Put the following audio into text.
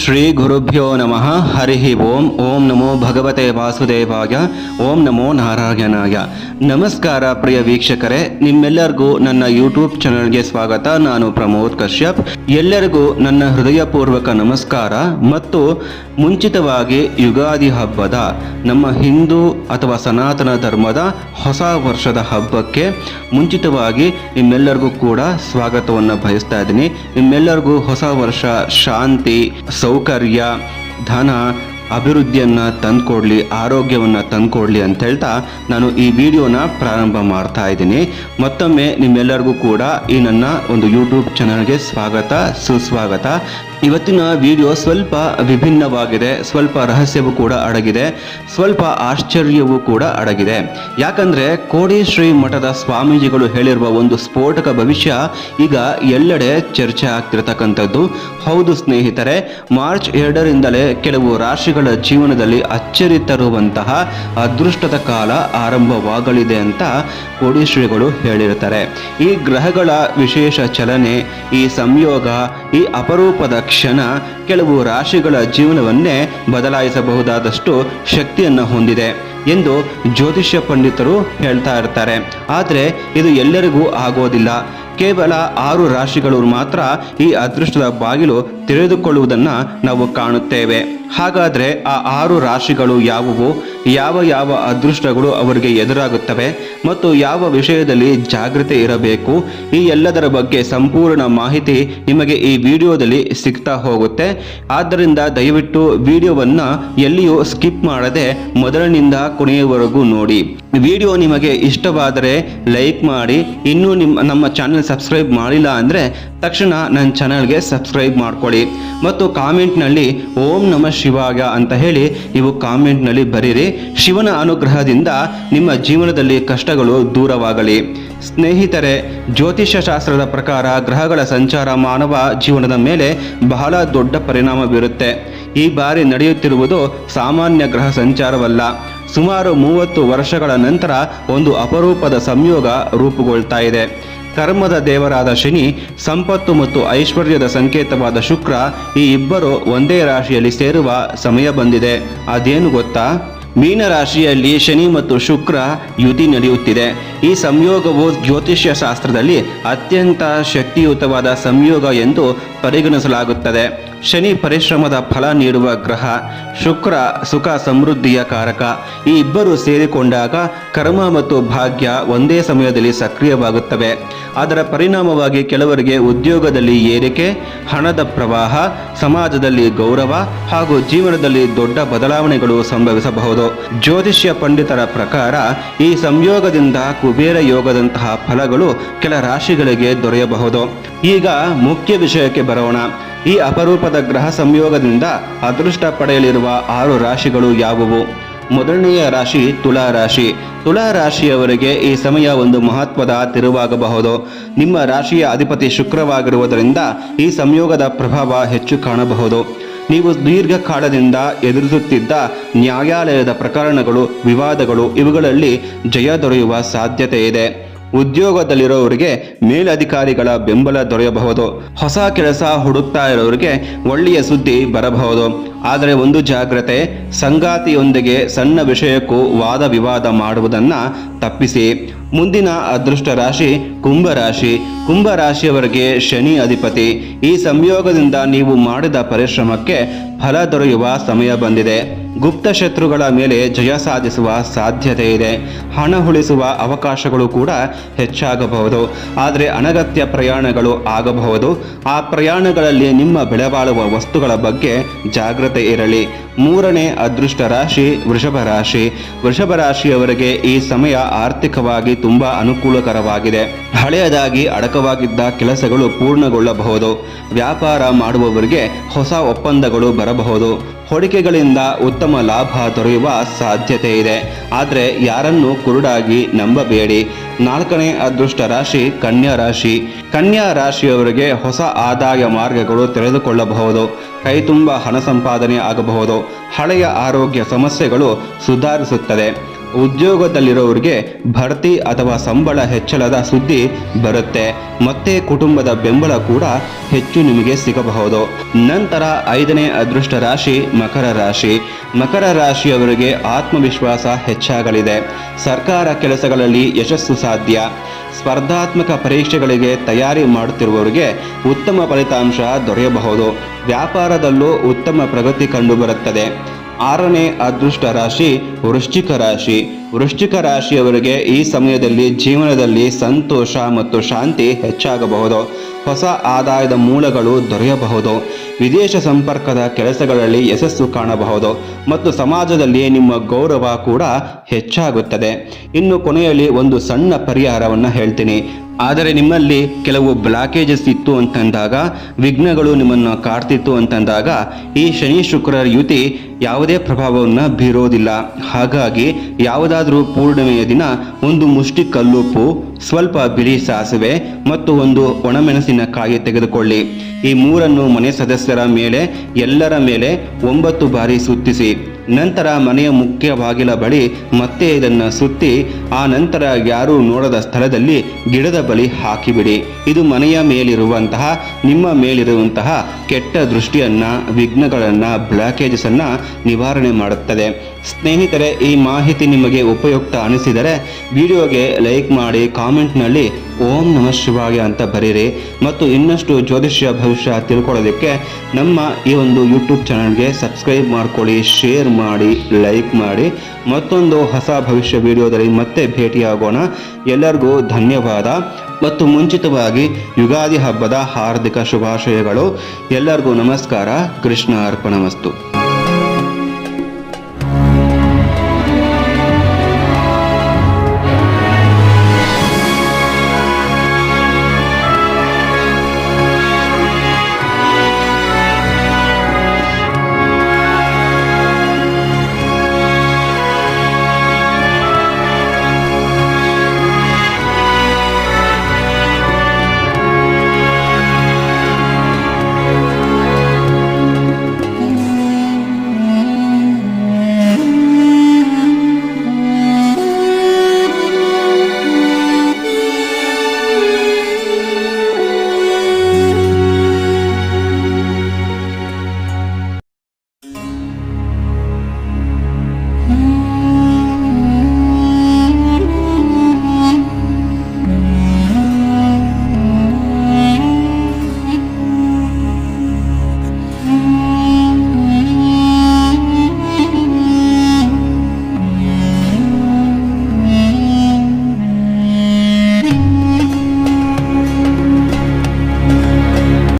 ಶ್ರೀ ಗುರುಭ್ಯೋ ನಮಃ. ಹರಿ ಓಂ ನಮೋ ಭಗವತೆ ವಾಸುದೇವಾಯ. ಓಂ ನಮೋ ನಾರಾಯಣಾಯ. ನಮಸ್ಕಾರ ಪ್ರಿಯ ವೀಕ್ಷಕರೇ, ನಿಮ್ಮೆಲ್ಲರಿಗೂ ನನ್ನ ಯೂಟ್ಯೂಬ್ ಚಾನಲ್ಗೆ ಸ್ವಾಗತ. ನಾನು ಪ್ರಮೋದ್ ಕಶ್ಯಪ್. ಎಲ್ಲರಿಗೂ ನನ್ನ ಹೃದಯಪೂರ್ವಕ ನಮಸ್ಕಾರ. ಮತ್ತು ಮುಂಚಿತವಾಗಿ ಯುಗಾದಿ ಹಬ್ಬದ, ನಮ್ಮ ಹಿಂದೂ ಅಥವಾ ಸನಾತನ ಧರ್ಮದ ಹೊಸ ವರ್ಷದ ಹಬ್ಬಕ್ಕೆ ಮುಂಚಿತವಾಗಿ ನಿಮ್ಮೆಲ್ಲರಿಗೂ ಕೂಡ ಸ್ವಾಗತವನ್ನು ಬಯಸ್ತಾ ಇದ್ದೀನಿ. ನಿಮ್ಮೆಲ್ಲರಿಗೂ ಹೊಸ ವರ್ಷ ಶಾಂತಿ, ಸೌಕರ್ಯ, ಧನ, ಅಭಿವೃದ್ಧಿಯನ್ನು ತಂದುಕೊಡ್ಲಿ, ಆರೋಗ್ಯವನ್ನು ತಂದುಕೊಡ್ಲಿ ಅಂತ ಹೇಳ್ತಾ ನಾನು ಈ ವಿಡಿಯೋನ ಪ್ರಾರಂಭ ಮಾಡ್ತಾ ಇದ್ದೀನಿ. ಮತ್ತೊಮ್ಮೆ ನಿಮ್ಮೆಲ್ಲರಿಗೂ ಕೂಡ ಈ ನನ್ನ ಒಂದು ಯೂಟ್ಯೂಬ್ ಚಾನಲ್ಗೆ ಸ್ವಾಗತ, ಸುಸ್ವಾಗತ. ಇವತ್ತಿನ ವಿಡಿಯೋ ಸ್ವಲ್ಪ ವಿಭಿನ್ನವಾಗಿದೆ, ಸ್ವಲ್ಪ ರಹಸ್ಯವೂ ಕೂಡ ಅಡಗಿದೆ, ಸ್ವಲ್ಪ ಆಶ್ಚರ್ಯವೂ ಕೂಡ ಅಡಗಿದೆ. ಯಾಕಂದರೆ ಕೋಡಿ ಶ್ರೀ ಮಠದ ಸ್ವಾಮೀಜಿಗಳು ಹೇಳಿರುವ ಒಂದು ಸ್ಫೋಟಕ ಭವಿಷ್ಯ ಈಗ ಎಲ್ಲೆಡೆ ಚರ್ಚೆ ಆಗ್ತಿರತಕ್ಕಂಥದ್ದು. ಹೌದು ಸ್ನೇಹಿತರೆ, ಮಾರ್ಚ್ 2ರಿಂದಲೇ ಕೆಲವು ರಾಶಿಗಳ ಜೀವನದಲ್ಲಿ ಅಚ್ಚರಿ ತರುವಂತಹ ಅದೃಷ್ಟದ ಕಾಲ ಆರಂಭವಾಗಲಿದೆ ಅಂತ ಕೋಡಿ ಶ್ರೀಗಳು ಹೇಳಿರ್ತಾರೆ. ಈ ಗ್ರಹಗಳ ವಿಶೇಷ ಚಲನೆ, ಈ ಸಂಯೋಗ, ಈ ಅಪರೂಪದ ಕ್ಷಣ ಕೆಲವು ರಾಶಿಗಳ ಜೀವನವನ್ನೇ ಬದಲಾಯಿಸಬಹುದಾದಷ್ಟು ಶಕ್ತಿಯನ್ನು ಹೊಂದಿದೆ ಎಂದು ಜ್ಯೋತಿಷ್ಯ ಪಂಡಿತರು ಹೇಳ್ತಾ ಇರ್ತಾರೆ. ಆದರೆ ಇದು ಎಲ್ಲರಿಗೂ ಆಗೋದಿಲ್ಲ. ಕೇವಲ 6 ರಾಶಿಗಳು ಮಾತ್ರ ಈ ಅದೃಷ್ಟದ ಬಾಗಿಲು ತೆರೆದುಕೊಳ್ಳುವುದನ್ನು ನಾವು ಕಾಣುತ್ತೇವೆ. ಹಾಗಾದರೆ ಆ 6 ರಾಶಿಗಳು ಯಾವುವು, ಯಾವ ಅದೃಷ್ಟಗಳು ಅವರಿಗೆ ಎದುರಾಗುತ್ತವೆ ಮತ್ತು ಯಾವ ವಿಷಯದಲ್ಲಿ ಜಾಗೃತಿ ಇರಬೇಕು, ಈ ಎಲ್ಲದರ ಬಗ್ಗೆ ಸಂಪೂರ್ಣ ಮಾಹಿತಿ ನಿಮಗೆ ಈ ವಿಡಿಯೋದಲ್ಲಿ ಸಿಗ್ತಾ ಹೋಗುತ್ತೆ. ಆದ್ದರಿಂದ ದಯವಿಟ್ಟು ವಿಡಿಯೋವನ್ನು ಎಲ್ಲಿಯೂ ಸ್ಕಿಪ್ ಮಾಡದೆ ಮೊದಲಿನಿಂದ ಕೊನೆಯವರೆಗೂ ನೋಡಿ. ವಿಡಿಯೋ ನಿಮಗೆ ಇಷ್ಟವಾದರೆ ಲೈಕ್ ಮಾಡಿ. ಇನ್ನೂ ನಮ್ಮ ಚಾನೆಲ್ ಸಬ್ಸ್ಕ್ರೈಬ್ ಮಾಡಿಲ್ಲ ಅಂದರೆ ತಕ್ಷಣ ನನ್ನ ಚಾನಲ್ಗೆ ಸಬ್ಸ್ಕ್ರೈಬ್ ಮಾಡ್ಕೊಳ್ಳಿ. ಮತ್ತು ಕಾಮೆಂಟ್ನಲ್ಲಿ ಓಂ ನಮಃ ಶಿವಾಯ ಅಂತ ಹೇಳಿ ನೀವು ಕಾಮೆಂಟ್ನಲ್ಲಿ ಬರೀರಿ. ಶಿವನ ಅನುಗ್ರಹದಿಂದ ನಿಮ್ಮ ಜೀವನದಲ್ಲಿ ಕಷ್ಟಗಳು ದೂರವಾಗಲಿ. ಸ್ನೇಹಿತರೆ, ಜ್ಯೋತಿಷ್ಯ ಶಾಸ್ತ್ರದ ಪ್ರಕಾರ ಗ್ರಹಗಳ ಸಂಚಾರ ಮಾನವ ಜೀವನದ ಮೇಲೆ ಬಹಳ ದೊಡ್ಡ ಪರಿಣಾಮ ಬೀರುತ್ತೆ. ಈ ಬಾರಿ ನಡೆಯುತ್ತಿರುವುದು ಸಾಮಾನ್ಯ ಗ್ರಹ ಸಂಚಾರವಲ್ಲ. ಸುಮಾರು 30 ವರ್ಷಗಳ ನಂತರ ಒಂದು ಅಪರೂಪದ ಸಂಯೋಗ ರೂಪುಗೊಳ್ತಾ ಇದೆ. ಕರ್ಮದ ದೇವರಾದ ಶನಿ, ಸಂಪತ್ತು ಮತ್ತು ಐಶ್ವರ್ಯದ ಸಂಕೇತವಾದ ಶುಕ್ರ, ಈ ಇಬ್ಬರು ಒಂದೇ ರಾಶಿಯಲ್ಲಿ ಸೇರುವ ಸಮಯ ಬಂದಿದೆ. ಅದೇನು ಗೊತ್ತಾ? ಮೀನ ರಾಶಿಯಲ್ಲಿ ಶನಿ ಮತ್ತು ಶುಕ್ರ ಯುತಿ ನಡೆಯುತ್ತಿದೆ. ಈ ಸಂಯೋಗವು ಜ್ಯೋತಿಷ್ಯ ಶಾಸ್ತ್ರದಲ್ಲಿ ಅತ್ಯಂತ ಶಕ್ತಿಯುತವಾದ ಸಂಯೋಗ ಎಂದು ಪರಿಗಣಿಸಲಾಗುತ್ತದೆ. ಶನಿ ಪರಿಶ್ರಮದ ಫಲ ನೀಡುವ ಗ್ರಹ, ಶುಕ್ರ ಸುಖ ಸಮೃದ್ಧಿಯ ಕಾರಕ. ಈ ಇಬ್ಬರು ಸೇರಿಕೊಂಡಾಗ ಕರ್ಮ ಮತ್ತು ಭಾಗ್ಯ ಒಂದೇ ಸಮಯದಲ್ಲಿ ಸಕ್ರಿಯವಾಗುತ್ತವೆ. ಅದರ ಪರಿಣಾಮವಾಗಿ ಕೆಲವರಿಗೆ ಉದ್ಯೋಗದಲ್ಲಿ ಏರಿಕೆ, ಹಣದ ಪ್ರವಾಹ, ಸಮಾಜದಲ್ಲಿ ಗೌರವ ಹಾಗೂ ಜೀವನದಲ್ಲಿ ದೊಡ್ಡ ಬದಲಾವಣೆಗಳು ಸಂಭವಿಸಬಹುದು. ಜ್ಯೋತಿಷ್ಯ ಪಂಡಿತರ ಪ್ರಕಾರ ಈ ಸಂಯೋಗದಿಂದ ಕುಬೇರ ಯೋಗದಂತಹ ಫಲಗಳು ಕೆಲ ರಾಶಿಗಳಿಗೆ ದೊರೆಯಬಹುದು. ಈಗ ಮುಖ್ಯ ವಿಷಯಕ್ಕೆ ಬರೋಣ. ಈ ಅಪರೂಪದ ಗ್ರಹ ಸಂಯೋಗದಿಂದ ಅದೃಷ್ಟ ಪಡೆಯಲಿರುವ 6 ರಾಶಿಗಳು ಯಾವುವು? ಮೊದಲನೆಯ ರಾಶಿ ತುಲಾ ರಾಶಿ. ತುಲಾ ರಾಶಿಯವರಿಗೆ ಈ ಸಮಯ ಒಂದು ಮಹತ್ವದ ತಿರುವಾಗಬಹುದು. ನಿಮ್ಮ ರಾಶಿಯ ಅಧಿಪತಿ ಶುಕ್ರವಾಗಿರುವುದರಿಂದ ಈ ಸಂಯೋಗದ ಪ್ರಭಾವ ಹೆಚ್ಚು ಕಾಣಬಹುದು. ನೀವು ದೀರ್ಘಕಾಲದಿಂದ ಎದುರಿಸುತ್ತಿದ್ದ ನ್ಯಾಯಾಲಯದ ಪ್ರಕರಣಗಳು, ವಿವಾದಗಳು, ಇವುಗಳಲ್ಲಿ ಜಯ ದೊರೆಯುವ ಸಾಧ್ಯತೆ ಇದೆ. ಉದ್ಯೋಗದಲ್ಲಿರೋರಿಗೆ ಮೇಲಧಿಕಾರಿಗಳ ಬೆಂಬಲ ದೊರೆಯಬಹುದು. ಹೊಸ ಕೆಲಸ ಹುಡುಕ್ತಾ ಇರೋರಿಗೆ ಒಳ್ಳೆಯ ಸುದ್ದಿ ಬರಬಹುದು. ಆದರೆ ಒಂದು ಜಾಗ್ರತೆ, ಸಂಗಾತಿಯೊಂದಿಗೆ ಸಣ್ಣ ವಿಷಯಕ್ಕೂ ವಾದ ವಿವಾದ ಮಾಡುವುದನ್ನು ತಪ್ಪಿಸಿ. ಮುಂದಿನ ಅದೃಷ್ಟ ರಾಶಿ ಕುಂಭರಾಶಿ. ಕುಂಭರಾಶಿಯವರಿಗೆ ಶನಿ ಅಧಿಪತಿ. ಈ ಸಂಯೋಗದಿಂದ ನೀವು ಮಾಡಿದ ಪರಿಶ್ರಮಕ್ಕೆ ಫಲ ದೊರೆಯುವ ಸಮಯ ಬಂದಿದೆ. ಗುಪ್ತ ಶತ್ರುಗಳ ಮೇಲೆ ಜಯ ಸಾಧಿಸುವ ಸಾಧ್ಯತೆ ಇದೆ. ಹಣ ಉಳಿಸುವ ಅವಕಾಶಗಳು ಕೂಡ ಹೆಚ್ಚಾಗಬಹುದು. ಆದರೆ ಅನಗತ್ಯ ಪ್ರಯಾಣಗಳು ಆಗಬಹುದು. ಆ ಪ್ರಯಾಣಗಳಲ್ಲಿ ನಿಮ್ಮ ಬೆಲೆಬಾಳುವ ವಸ್ತುಗಳ ಬಗ್ಗೆ ಜಾಗ್ರತೆ ಇರಲಿ. ಮೂರನೇ ಅದೃಷ್ಟ ರಾಶಿ ವೃಷಭ ರಾಶಿ. ವೃಷಭ ರಾಶಿಯವರಿಗೆ ಈ ಸಮಯ ಆರ್ಥಿಕವಾಗಿ ತುಂಬಾ ಅನುಕೂಲಕರವಾಗಿದೆ. ಹಳೆಯದಾಗಿ ಅಡಕವಾಗಿದ್ದ ಕೆಲಸಗಳು ಪೂರ್ಣಗೊಳ್ಳಬಹುದು. ವ್ಯಾಪಾರ ಮಾಡುವವರಿಗೆ ಹೊಸ ಒಪ್ಪಂದಗಳು ಬರಬಹುದು. ಹೂಡಿಕೆಗಳಿಂದ ಉತ್ತಮ ಲಾಭ ದೊರೆಯುವ ಸಾಧ್ಯತೆ ಇದೆ. ಆದರೆ ಯಾರನ್ನು ಕುರುಡಾಗಿ ನಂಬಬೇಡಿ. 4ನೇ ಅದೃಷ್ಟ ರಾಶಿ ಕನ್ಯಾ ರಾಶಿ. ಕನ್ಯಾ ರಾಶಿಯವರಿಗೆ ಹೊಸ ಆದಾಯ ಮಾರ್ಗಗಳು ತೆರೆದುಕೊಳ್ಳಬಹುದು. ಕೈ ತುಂಬ ಹಣ ಸಂಪಾದನೆ ಆಗಬಹುದು. ಹಳೆಯ ಆರೋಗ್ಯ ಸಮಸ್ಯೆಗಳು ಸುಧಾರಿಸುತ್ತದೆ. ಉದ್ಯೋಗದಲ್ಲಿರೋರಿಗೆ ಬಡ್ತಿ ಅಥವಾ ಸಂಬಳ ಹೆಚ್ಚಳದ ಸುದ್ದಿ ಬರುತ್ತೆ. ಮತ್ತೆ ಕುಟುಂಬದ ಬೆಂಬಲ ಕೂಡ ಹೆಚ್ಚು ನಿಮಗೆ ಸಿಗಬಹುದು. ನಂತರ 5ನೇ ಅದೃಷ್ಟ ರಾಶಿ ಮಕರ ರಾಶಿ. ಮಕರ ರಾಶಿಯವರಿಗೆ ಆತ್ಮವಿಶ್ವಾಸ ಹೆಚ್ಚಾಗಲಿದೆ. ಸರ್ಕಾರ ಕೆಲಸಗಳಲ್ಲಿ ಯಶಸ್ಸು ಸಾಧ್ಯ. ಸ್ಪರ್ಧಾತ್ಮಕ ಪರೀಕ್ಷೆಗಳಿಗೆ ತಯಾರಿ ಮಾಡುತ್ತಿರುವವರಿಗೆ ಉತ್ತಮ ಫಲಿತಾಂಶ ದೊರೆಯಬಹುದು. ವ್ಯಾಪಾರದಲ್ಲೂ ಉತ್ತಮ ಪ್ರಗತಿ ಕಂಡುಬರುತ್ತದೆ. 6ನೇ ಅದೃಷ್ಟ ರಾಶಿ ವೃಶ್ಚಿಕ ರಾಶಿ. ವೃಶ್ಚಿಕ ರಾಶಿಯವರಿಗೆ ಈ ಸಮಯದಲ್ಲಿ ಜೀವನದಲ್ಲಿ ಸಂತೋಷ ಮತ್ತು ಶಾಂತಿ ಹೆಚ್ಚಾಗಬಹುದು. ಹೊಸ ಆದಾಯದ ಮೂಲಗಳು ದೊರೆಯಬಹುದು. ವಿದೇಶ ಸಂಪರ್ಕದ ಕೆಲಸಗಳಲ್ಲಿ ಯಶಸ್ಸು ಕಾಣಬಹುದು ಮತ್ತು ಸಮಾಜದಲ್ಲಿ ನಿಮ್ಮ ಗೌರವ ಕೂಡ ಹೆಚ್ಚಾಗುತ್ತದೆ. ಇನ್ನು ಕೊನೆಯಲ್ಲಿ ಒಂದು ಸಣ್ಣ ಪರಿಹಾರವನ್ನು ಹೇಳ್ತೀನಿ. ಆದರೆ ನಿಮ್ಮಲ್ಲಿ ಕೆಲವು ಬ್ಲಾಕೇಜಸ್ ಇತ್ತು ಅಂತಂದಾಗ, ವಿಘ್ನಗಳು ನಿಮ್ಮನ್ನು ಕಾಡ್ತಿತ್ತು ಅಂತಂದಾಗ ಈ ಶನಿ ಶುಕ್ರರ ಯುತಿ ಯಾವುದೇ ಪ್ರಭಾವವನ್ನು ಬೀರೋದಿಲ್ಲ. ಹಾಗಾಗಿ ಯಾವುದಾದ್ರೂ ಪೂರ್ಣಿಮೆಯ ದಿನ ಒಂದು ಮುಷ್ಟಿ ಕಲ್ಲುಪ್ಪು, ಸ್ವಲ್ಪ ಬಿಳಿ ಸಾಸಿವೆ ಮತ್ತು ಒಂದು ಒಣಮೆಣಸಿನಕಾಯಿ ತೆಗೆದುಕೊಳ್ಳಿ. ಈ ಮೂರನ್ನು ಮನೆ ಸದಸ್ಯರ ಮೇಲೆ, ಎಲ್ಲರ ಮೇಲೆ 9 ಬಾರಿ ಸುತ್ತಿಸಿ. ನಂತರ ಮನೆಯ ಮುಖ್ಯ ಬಾಗಿಲ ಬಳಿ ಮತ್ತೆ ಇದನ್ನು ಸುತ್ತಿ, ಆ ನಂತರ ಯಾರೂ ನೋಡದ ಸ್ಥಳದಲ್ಲಿ ಗಿಡದ ಬಳಿ ಹಾಕಿಬಿಡಿ. ಇದು ಮನೆಯ ಮೇಲಿರುವಂತಹ, ನಿಮ್ಮ ಮೇಲಿರುವಂತಹ ಕೆಟ್ಟ ದೃಷ್ಟಿಯನ್ನು, ವಿಘ್ನಗಳನ್ನು, ಬ್ಲಾಕೇಜಸನ್ನು ನಿವಾರಣೆ ಮಾಡುತ್ತದೆ. ಸ್ನೇಹಿತರೆ, ಈ ಮಾಹಿತಿ ನಿಮಗೆ ಉಪಯುಕ್ತ ಅನಿಸಿದರೆ ವಿಡಿಯೋಗೆ ಲೈಕ್ ಮಾಡಿ, ಕಾಮೆಂಟ್ನಲ್ಲಿ ಓಂ ನಮಃ ಶಿವಾಯ ಅಂತ ಬರೀರಿ. ಮತ್ತು ಇನ್ನಷ್ಟು ಜ್ಯೋತಿಷ್ಯ ಭವಿಷ್ಯ ತಿಳ್ಕೊಳ್ಳೋದಕ್ಕೆ ನಮ್ಮ ಈ ಒಂದು ಯೂಟ್ಯೂಬ್ ಚಾನಲ್ಗೆ ಸಬ್ಸ್ಕ್ರೈಬ್ ಮಾಡ್ಕೊಳ್ಳಿ, ಶೇರ್ ಮಾಡಿ, ಲೈಕ್ ಮಾಡಿ. ಮತ್ತೊಂದು ಹೊಸ ಭವಿಷ್ಯ ವಿಡಿಯೋದಲ್ಲಿ ಮತ್ತೆ ಭೇಟಿಯಾಗೋಣ. ಎಲ್ಲರಿಗೂ ಧನ್ಯವಾದ ಮತ್ತು ಮುಂಚಿತವಾಗಿ ಯುಗಾದಿ ಹಬ್ಬದ ಹಾರ್ದಿಕ ಶುಭಾಶಯಗಳು. ಎಲ್ಲರಿಗೂ ನಮಸ್ಕಾರ. ಕೃಷ್ಣ ಅರ್ಪಣಮಸ್ತು.